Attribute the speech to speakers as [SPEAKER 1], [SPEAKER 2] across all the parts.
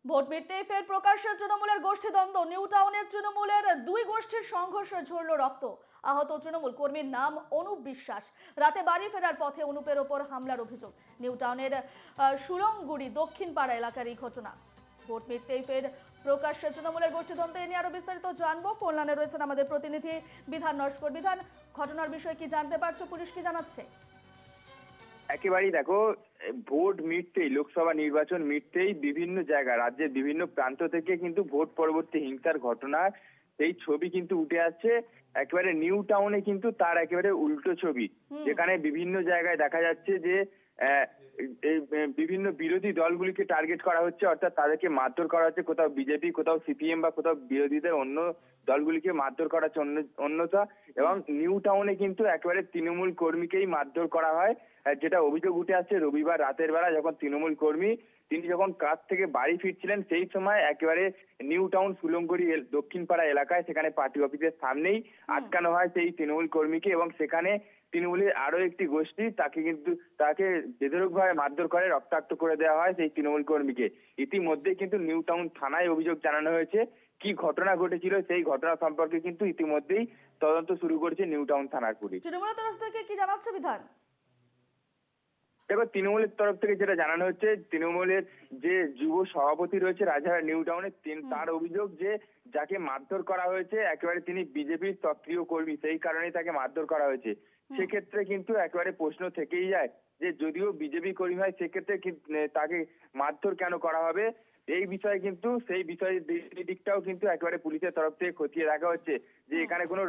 [SPEAKER 1] Vote মিটতেই ফের প্রকাশ্যে তৃণমূলের গোষ্ঠীদ্বন্দ্ব। নিউ টাউনের তৃণমূলের দুই গোষ্ঠীর সংঘর্ষে ঝরল রক্ত। আহত তৃণমূল কর্মীর নাম অনুপ বিশ্বাস। রাতে বাড়ি ফেরার পথে অনুপের ওপর হামলার অভিযোগ। নিউ টাউনের সুরঙ্গুড়ি দক্ষিণ পাড়া এলাকার এই ঘটনা। ভোট মিটতেই ফের প্রকাশ্যে তৃণমূলের গোষ্ঠীদ্বন্দ্ব। এ নিয়ে আরো বিস্তারিত জানবো। ফোন লাইনে রয়েছেন আমাদের প্রতিনিধি বিধান নস্কর। বিধান, ঘটনার বিষয়ে কি জানতে পারছো? পুলিশ কি জানাচ্ছে?
[SPEAKER 2] একেবারেই দেখো, ভোট মিটতেই, লোকসভা নির্বাচন মিটতেই বিভিন্ন জায়গা, রাজ্যের বিভিন্ন প্রান্ত থেকে কিন্তু ভোট পরবর্তী হিংসার ঘটনা সেই ছবি কিন্তু উঠে আসছে। একেবারে নিউ টাউনে কিন্তু তার একেবারে উল্টো ছবি, যেখানে বিভিন্ন জায়গায় দেখা যাচ্ছে যে আহ, এই বিভিন্ন বিরোধী দলগুলিকে টার্গেট করা হচ্ছে, অর্থাৎ তাদেরকে মারধর করা হচ্ছে। কোথাও বিজেপি, কোথাও সিপিএম বা কোথাও বিরোধীদের অন্য দলগুলিকে মারধর করা হচ্ছে অন্যথা। এবং নিউ টাউনে কিন্তু একেবারে তৃণমূল কর্মীকেই মারধর করা হয়। যেটা অভিযোগ উঠে আসছে, রবিবার রাতের বেলা যখন তৃণমূল কর্মী তিনি যখন কাজ থেকে বাড়ি ফিরছিলেন, সেই সময় একেবারে নিউ টাউন সুলঙ্গড়ি দক্ষিণ পাড়া এলাকায়, সেখানে পার্টি অফিসের সামনেই আটকানো হয় সেই তৃণমূল কর্মীকে। এবং সেখানে তৃণমূলের আরো একটি গোষ্ঠী তাকে বেধড়কভাবে মারধর করে, রক্তাক্ত করে দেওয়া হয় সেই তৃণমূল কর্মীকে। ইতিমধ্যে কিন্তু নিউ টাউন থানায় অভিযোগ জানানো হয়েছে। কি ঘটনা ঘটেছিল সেই ঘটনা সম্পর্কে কিন্তু ইতিমধ্যেই তদন্ত শুরু করেছে নিউ টাউন থানার পুলিশ।
[SPEAKER 1] তৃণমূলের তরফ থেকে কি জানাচ্ছে বিধান?
[SPEAKER 2] দেখো, তৃণমূলের তরফ থেকে যেটা জানানো হচ্ছে, তৃণমূলের যে যুব সভাপতি রয়েছে রাজারহাট নিউ টাউনে, তার অভিযোগ যে যাকে মারধর করা হয়েছে একেবারে তিনি বিজেপির সক্রিয় কর্মী, সেই কারণেই তাকে মারধর করা হয়েছে। সেক্ষেত্রে কিন্তু একেবারে প্রশ্ন থেকেই যায় যে যদিও বিজেপি কর্মী হয়, সেক্ষেত্রে তাকে মারধর কেন করা হবে। এই বিষয়ে কিন্তু সেই বিষয়ের দিকটাও কিন্তু একেবারে পুলিশের তরফ থেকে খতিয়ে দেখা হচ্ছে যে এখানে কোনো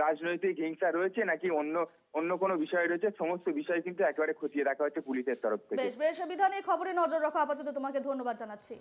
[SPEAKER 2] রাজনৈতিক হিংসা রয়েছে নাকি অন্য অন্য কোনো বিষয় রয়েছে। সমস্ত বিষয় কিন্তু একেবারে খতিয়ে দেখা হচ্ছে পুলিশের তরফ থেকে।
[SPEAKER 1] বেশ বেশ বিধান, এই খবরে নজর রাখো। আপাতত তোমাকে ধন্যবাদ জানাচ্ছি।